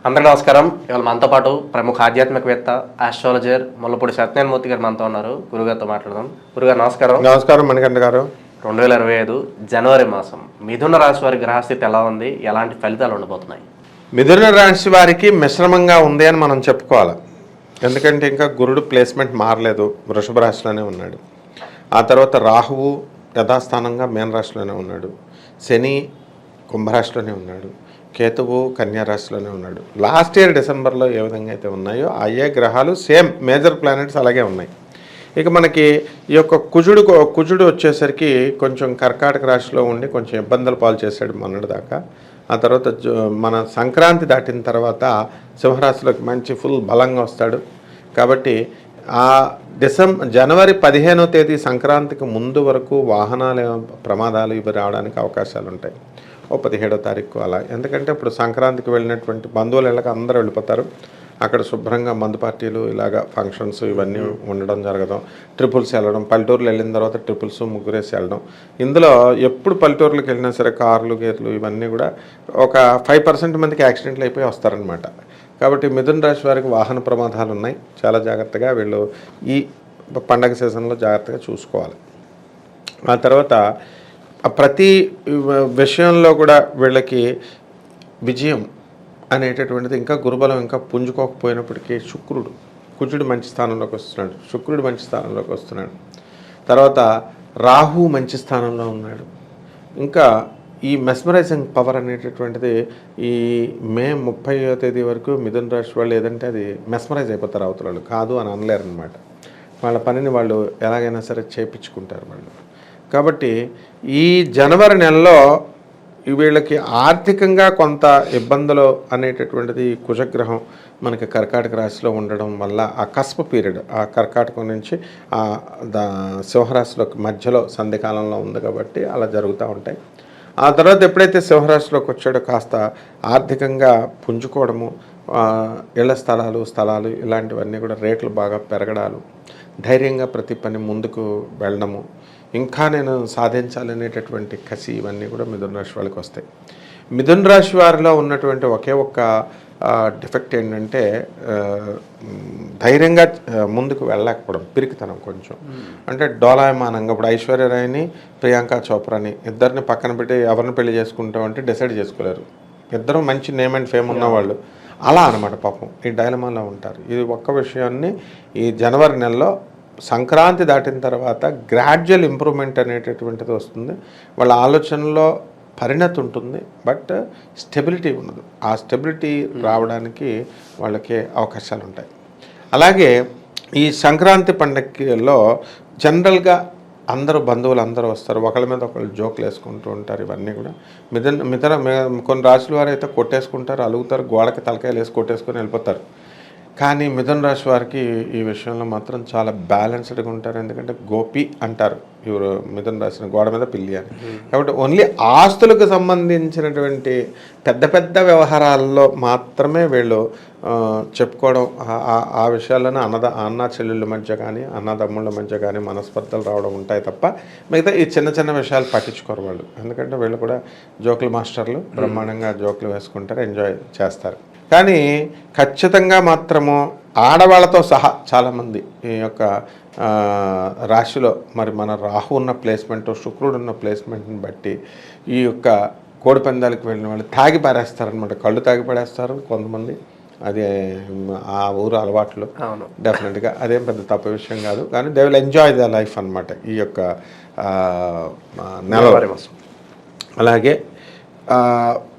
అందరికీ నమస్కారం. ఇవాళ మనతో పాటు ప్రముఖ ఆధ్యాత్మికవేత్త ఆస్ట్రాలజర్ ముల్లపూడి సత్యనారాయణమూర్తి గారు మనతో ఉన్నారు. గురుగారితో మాట్లాడదాం. గురుగారు నమస్కారం. నమస్కారం మణికంఠ గారు. 2025 జనవరి మాసం మిథున రాశి వారి గ్రహస్థితి ఎలా ఉంది, ఎలాంటి ఫలితాలు ఉండబోతున్నాయి? మిథున రాశి వారికి మిశ్రమంగా ఉంది అని మనం చెప్పుకోవాలి. ఎందుకంటే ఇంకా గురుడు ప్లేస్మెంట్ మారలేదు, వృషభ రాశిలోనే ఉన్నాడు. ఆ తర్వాత రాహువు యథాస్థానంగా మీన రాశిలోనే ఉన్నాడు, శని కుంభరాశిలోనే ఉన్నాడు, కేతువు కన్యా రాశిలోనే ఉన్నాడు. లాస్ట్ ఇయర్ డిసెంబర్లో ఏ విధంగా అయితే ఉన్నాయో అయ్యే గ్రహాలు సేమ్ మేజర్ ప్లానెట్స్ అలాగే ఉన్నాయి. ఇక మనకి ఈ యొక్క కుజుడు వచ్చేసరికి కొంచెం కర్కాటక రాశిలో ఉండి కొంచెం ఇబ్బందులు పాలు చేశాడు మొన్నటి దాకా. ఆ తర్వాత మన సంక్రాంతి దాటిన తర్వాత సింహరాశిలోకి మంచి ఫుల్ బలంగా వస్తాడు. కాబట్టి ఆ జనవరి 15వ తేదీ సంక్రాంతికి ముందు వరకు వాహనాల ప్రమాదాలు ఇవి రావడానికి అవకాశాలు ఉంటాయి. 17వ తారీఖు అలా. ఎందుకంటే ఇప్పుడు సంక్రాంతికి వెళ్ళినటువంటి బంధువుల ఇళ్ళకి అందరూ వెళ్ళిపోతారు. అక్కడ శుభ్రంగా మందు పార్టీలు ఇలాగా ఫంక్షన్స్ ఇవన్నీ ఉండడం జరగడం, ట్రిపుల్స్ వెళ్ళడం, పల్లెటూరులు వెళ్ళిన తర్వాత ట్రిపుల్స్ ముగ్గురేసి వెళ్ళడం. ఇందులో ఎప్పుడు పల్లెటూరులకు వెళ్ళినా సరే కార్లు గేర్లు ఇవన్నీ కూడా ఒక 5% మందికి యాక్సిడెంట్లు అయిపోయి వస్తారనమాట. కాబట్టి మిథున రాశి వారికి వాహన ప్రమాదాలు ఉన్నాయి. చాలా జాగ్రత్తగా వీళ్ళు ఈ పండగ సీజన్లో జాగ్రత్తగా చూసుకోవాలి. ఆ తర్వాత ప్రతి విషయంలో కూడా వీళ్ళకి విజయం అనేటటువంటిది ఇంకా గురుబలం ఇంకా పుంజుకోకపోయినప్పటికీ కుజుడు మంచి స్థానంలోకి వస్తున్నాడు, శుక్రుడు మంచి స్థానంలోకి వస్తున్నాడు, తర్వాత రాహు మంచి స్థానంలో ఉన్నాడు. ఇంకా ఈ మెస్మరైజింగ్ పవర్ అనేటటువంటిది ఈ మే 30వ తేదీ వరకు మిథున రాశి వాళ్ళు ఏదంటే అది మెస్మరైజ్ అయిపోతారు, అవతల వాళ్ళు కాదు అని అనలేరు అనమాట. వాళ్ళ పనిని వాళ్ళు ఎలాగైనా సరే చేయించుకుంటారు వాళ్ళు. కాబట్టి ఈ జనవరి నెలలో వీళ్ళకి ఆర్థికంగా కొంత ఇబ్బందులు అనేటటువంటిది కుజగ్రహం మనకి కర్కాటక రాశిలో ఉండడం వల్ల ఆ కస్ప పీరియడ్, ఆ కర్కాటకం నుంచి సింహరాశిలోకి మధ్యలో సంధికాలంలో ఉంది కాబట్టి అలా జరుగుతూ ఉంటాయి. ఆ తర్వాత ఎప్పుడైతే సింహరాశిలోకి వచ్చాడో కాస్త ఆర్థికంగా పుంజుకోవడము, ఇళ్ల స్థలాలు ఇలాంటివన్నీ కూడా రేట్లు బాగా పెరగడాలు, ధైర్యంగా ప్రతి పని ముందుకు వెళ్ళడము, ఇంకా నేను సాధించాలనేటటువంటి కసి ఇవన్నీ కూడా మిథున రాశి వాళ్ళకి వస్తాయి. మిథున రాశి వారిలో ఉన్నటువంటి ఒకే ఒక్క డిఫెక్ట్ ఏంటంటే ధైర్యంగా ముందుకు వెళ్ళలేకపోవడం, పిరికితనం కొంచెం. అంటే డోలాయమానంగా ఇప్పుడు ఐశ్వర్యరాయ్ని ప్రియాంక చోప్రాని ఇద్దరిని పక్కన పెట్టి ఎవరిని పెళ్లి చేసుకుంటామంటే డిసైడ్ చేసుకోలేరు. ఇద్దరు మంచి నేమ్ అండ్ ఫేమ్ ఉన్నవాళ్ళు. అలా అనమాట పాపం ఈ డైలమాలో ఉంటారు. ఇది ఒక్క విషయాన్ని ఈ జనవరి నెలలో సంక్రాంతి దాటిన తర్వాత గ్రాడ్యువల్ ఇంప్రూవ్మెంట్ అనేటటువంటిది వస్తుంది. వాళ్ళ ఆలోచనలో పరిణతి ఉంటుంది, బట్ స్టెబిలిటీ ఉండదు. ఆ స్టెబిలిటీ రావడానికి వాళ్ళకి అవకాశాలు ఉంటాయి. అలాగే ఈ సంక్రాంతి పండగలో జనరల్గా అందరూ బంధువులు అందరూ వస్తారు, ఒకళ్ళ మీద ఒకళ్ళు జోకులు వేసుకుంటూ ఉంటారు. ఇవన్నీ కూడా మిథున కొన్ని రాశుల వారు అయితే కొట్టేసుకుంటారు, అలుగుతారు, గోడకి తలకాయలు వేసి కొట్టేసుకొని వెళ్ళిపోతారు. కానీ మిథున రాశి వారికి ఈ విషయంలో మాత్రం చాలా బ్యాలెన్స్డ్గా ఉంటారు. ఎందుకంటే గోపి అంటారు ఇವರು మిథున రాశిని, గోడ మీద పిల్లి అని. కాబట్టి ఓన్లీ ఆస్తులకు సంబంధించినటువంటి పెద్ద వ్యవహారాల్లో మాత్రమే వీళ్ళు చెప్పుకోవడం, ఆ విషయాల్లోనే అన్న చెల్లెళ్ళ మధ్య కానీ అన్నదమ్ముళ్ళ మధ్య కానీ మనస్పర్ధలు రావడం ఉంటాయి తప్ప మిగతా ఈ చిన్న విషయాలు పట్టించుకోరు వాళ్ళు. ఎందుకంటే వీళ్ళు కూడా జోకుల మాస్టర్లు, బ్రహ్మాండంగా జోకులు వేసుకుంటారు, ఎంజాయ్ చేస్తారు. కానీ ఖచ్చితంగా మాత్రము ఆడవాళ్ళతో సహా చాలామంది ఈ యొక్క రాశిలో మరి మన రాహు ఉన్న ప్లేస్మెంట్, శుక్రుడు ఉన్న ప్లేస్మెంట్ని బట్టి ఈ యొక్క కోడి పందాలకు వెళ్ళిన వాళ్ళు తాగి పారేస్తారనమాట. కళ్ళు తాగి పడేస్తారు కొంతమంది. అది ఆ ఊరు అలవాట్లు. డెఫినెట్గా అదేం పెద్ద తప్పు విషయం కాదు. కానీ they will enjoy the life అనమాట ఈ యొక్క నెల. అలాగే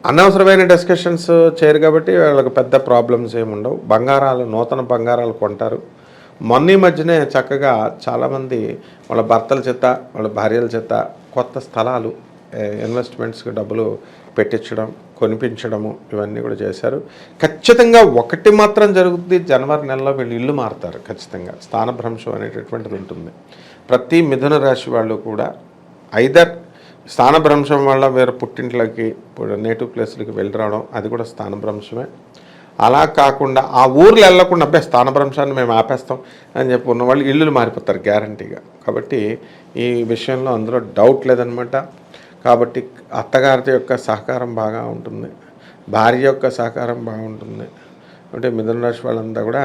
అనవసరమైన డిస్కషన్స్ చేయరు కాబట్టి వాళ్ళకి పెద్ద ప్రాబ్లమ్స్ ఏమి ఉండవు. నూతన బంగారాలు కొంటారు. మొన్న మధ్యనే చక్కగా చాలామంది వాళ్ళ భర్తల చేత వాళ్ళ భార్యల చేత కొత్త స్థలాలు ఇన్వెస్ట్మెంట్స్కి డబ్బులు పెట్టించడం, కొనిపించడము ఇవన్నీ కూడా చేశారు. ఖచ్చితంగా ఒకటి మాత్రం జరుగుతుంది, జనవరి నెలలో వీళ్ళు ఇల్లు మారుతారు. ఖచ్చితంగా స్థానభ్రంశం అనేటటువంటిది ఉంటుంది. ప్రతి మిథున రాశి వాళ్ళు కూడా ఐదర్ స్థానభ్రంశం వల్ల వేరే పుట్టింట్లోకి నేటివ్ ప్లేస్లకి వెళ్ళి రావడం, అది కూడా స్థానభ్రంశమే. అలా కాకుండా ఆ ఊర్లో వెళ్ళకుండా అబ్బాయి స్థానభ్రంశాన్ని మేము ఆపేస్తాం అని చెప్పి ఉన్న వాళ్ళు ఇల్లులు మారిపోతారు గ్యారంటీగా. కాబట్టి ఈ విషయంలో అందులో డౌట్ లేదనమాట. కాబట్టి అత్తగారి యొక్క సహకారం బాగా ఉంటుంది. భార్య యొక్క సహకారం బాగుంటుంది. అంటే మిథున రాశి వాళ్ళంతా కూడా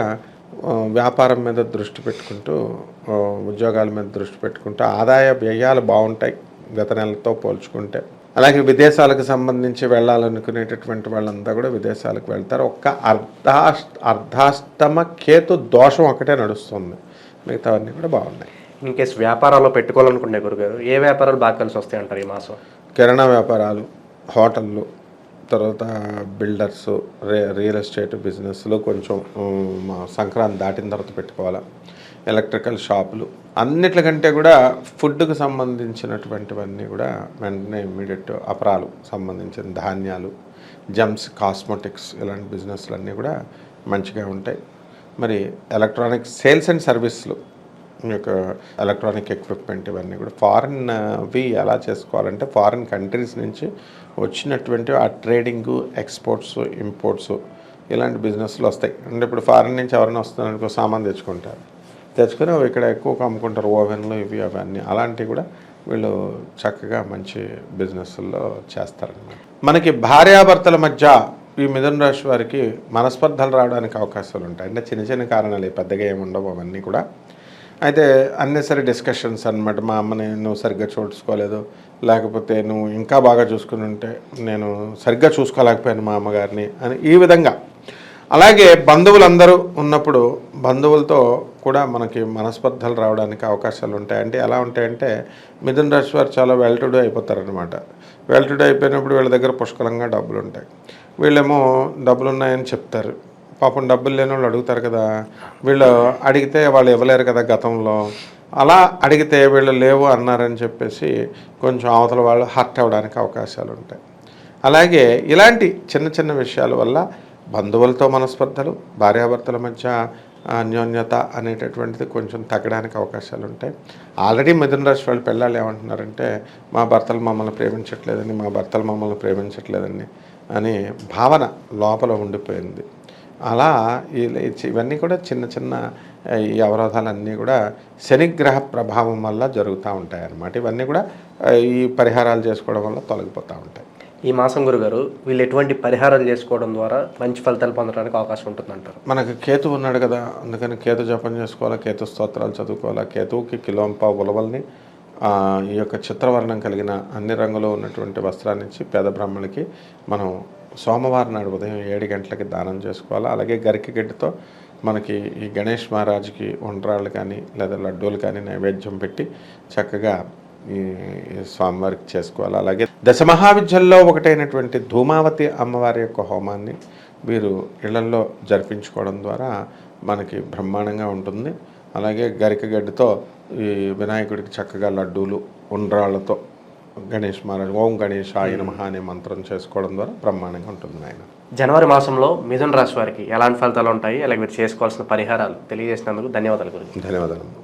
వ్యాపారం మీద దృష్టి పెట్టుకుంటూ, ఉద్యోగాల మీద దృష్టి పెట్టుకుంటూ ఆదాయ వ్యయాలు బాగుంటాయి గత నెలతో పోల్చుకుంటే. అలాగే విదేశాలకు సంబంధించి వెళ్ళాలనుకునేటటువంటి వాళ్ళంతా కూడా విదేశాలకు వెళ్తారు. ఒక్క అర్ధాష్టమ కేతు దోషం ఒకటే నడుస్తుంది, మిగతావన్నీ కూడా బాగున్నాయి. ఇన్ కేసు వ్యాపారాల్లో పెట్టుకోవాలనుకుంటే గురుగారు ఏ వ్యాపారాలు బాగా కలిసి వస్తాయి అంటారు ఈ మాసం? కిరాణా వ్యాపారాలు, హోటళ్ళు, తర్వాత బిల్డర్స్, రియల్ ఎస్టేట్ బిజినెస్లో కొంచెం సంక్రాంతి దాటిన తర్వాత పెట్టుకోవాలా. ఎలక్ట్రికల్ షాపులు, అన్నిట్లకంటే కూడా ఫుడ్కు సంబంధించినటువంటివన్నీ కూడా వెంటనే ఇమ్మీడియట్ అపరాలు సంబంధించిన ధాన్యాలు, జమ్స్, కాస్మెటిక్స్ ఇలాంటి బిజినెస్లు అన్నీ కూడా మంచిగా ఉంటాయి. మరి ఎలక్ట్రానిక్ సేల్స్ అండ్ సర్వీస్లు, ఈ యొక్క ఎలక్ట్రానిక్ ఎక్విప్మెంట్ ఇవన్నీ కూడా ఫారిన్వి ఎలా చేసుకోవాలంటే ఫారిన్ కంట్రీస్ నుంచి వచ్చినటువంటి ఆ ట్రేడింగు, ఎక్స్పోర్ట్స్, ఇంపోర్ట్స్ ఇలాంటి బిజినెస్లు వస్తాయి. అంటే ఇప్పుడు ఫారిన్ నుంచి ఎవరైనా వస్తున్నారనుకో సామాన్ తెచ్చుకొని అవి ఇక్కడ ఎక్కువగా అమ్ముకుంటారు, ఓవెన్లు ఇవి అవన్నీ. అలాంటివి కూడా వీళ్ళు చక్కగా మంచి బిజినెస్ల్లో చేస్తారన్నమాట. మనకి భార్యాభర్తల మధ్య ఈ మిథున రాశి వారికి మనస్పర్ధలు రావడానికి అవకాశాలు ఉంటాయి. అంటే చిన్న చిన్న కారణాలు పెద్దగా ఏమి ఉండవు అవన్నీ కూడా. అయితే అన్నెసరీ డిస్కషన్స్ అనమాట. మా అమ్మని నువ్వు సరిగ్గా చూసుకోలేదు, లేకపోతే నువ్వు ఇంకా బాగా చూసుకుని ఉంటే నేను సరిగ్గా చూసుకోలేకపోయాను మా అమ్మగారిని అని ఈ విధంగా. అలాగే బంధువులందరూ ఉన్నప్పుడు బంధువులతో కూడా మనకి మనస్పర్ధలు రావడానికి అవకాశాలు ఉంటాయి. అంటే ఎలా ఉంటాయంటే మిథున రాశి వారు చాలా వెల్ టు డూ అయిపోతారనమాట. వెల్ టు డూ అయిపోయినప్పుడు వీళ్ళ దగ్గర పుష్కలంగా డబ్బులు ఉంటాయి. వీళ్ళేమో డబ్బులు ఉన్నాయని చెప్తారు. పాపం డబ్బులు లేని వాళ్ళు అడుగుతారు కదా, వీళ్ళు అడిగితే వాళ్ళు ఇవ్వలేరు కదా గతంలో. అలా అడిగితే వీళ్ళు లేవు అన్నారని చెప్పేసి కొంచెం అవతల వాళ్ళు హర్ట్ అవ్వడానికి అవకాశాలు ఉంటాయి. అలాగే ఇలాంటి చిన్న చిన్న విషయాల వల్ల బంధువులతో మనస్పర్ధలు, భార్యాభర్తల మధ్య అన్యోన్యత అనేటటువంటిది కొంచెం తగ్గడానికి అవకాశాలు ఉంటాయి. ఆల్రెడీ మిథున రాశి వాళ్ళు పెళ్ళాళ్ళు ఏమంటున్నారంటే మా భర్తలు మమ్మల్ని ప్రేమించట్లేదని, మా భర్తలు మమ్మల్ని ప్రేమించట్లేదని అని భావన లోపల ఉండిపోయింది. అలా ఇవన్నీ కూడా చిన్న చిన్న ఈ అవరోధాలన్నీ కూడా శనిగ్రహ ప్రభావం వల్ల జరుగుతూ ఉంటాయి అన్నమాట. ఇవన్నీ కూడా ఈ పరిహారాలు చేసుకోవడం వల్ల తొలగిపోతూ ఉంటాయి. ఈ మాసం గురుగారు వీళ్ళు ఎటువంటి పరిహారాలు చేసుకోవడం ద్వారా మంచి ఫలితాలు పొందడానికి అవకాశం ఉంటుందంటారు? మనకు కేతు ఉన్నాడు కదా, అందుకని కేతు జపం చేసుకోవాలా, కేతు స్తోత్రాలు చదువుకోవాలా. కేతువుకి కిలోంపావు ఉలవల్ని ఈ యొక్క చిత్రవర్ణం కలిగిన అన్ని రంగులు ఉన్నటువంటి వస్త్రాన్ని ఇచ్చి పేద బ్రాహ్మణులకి మనం సోమవారం నాడు ఉదయం 7 గంటలకి దానం చేసుకోవాలి. అలాగే గరికి గడ్డితో మనకి ఈ గణేష్ మహారాజుకి ఉండ్రాళ్ళు కానీ లేదా లడ్డూలు కానీ నైవేద్యం పెట్టి చక్కగా ఈ స్వామివారికి చేసుకోవాలి. అలాగే దశమహావిద్యల్లో ఒకటైనటువంటి ధూమావతి అమ్మవారి యొక్క హోమాన్ని వీరు ఇళ్లల్లో జరిపించుకోవడం ద్వారా మనకి బ్రహ్మాండంగా ఉంటుంది. అలాగే గరికగడ్డితో ఈ వినాయకుడికి చక్కగా లడ్డూలు, ఉండ్రాళ్లతో గణేష్ మహారాజ్ ఓం గణేశాయ నమః అనే మంత్రం చేసుకోవడం ద్వారా బ్రహ్మాండంగా ఉంటుంది ఆయన. జనవరి మాసంలో మిథున రాశి వారికి ఎలాంటి ఫలితాలు ఉంటాయి, అలాగే మీరు చేసుకోవాల్సిన పరిహారాలు తెలియజేసినందుకు ధన్యవాదాలు గురించి. ధన్యవాదాలు.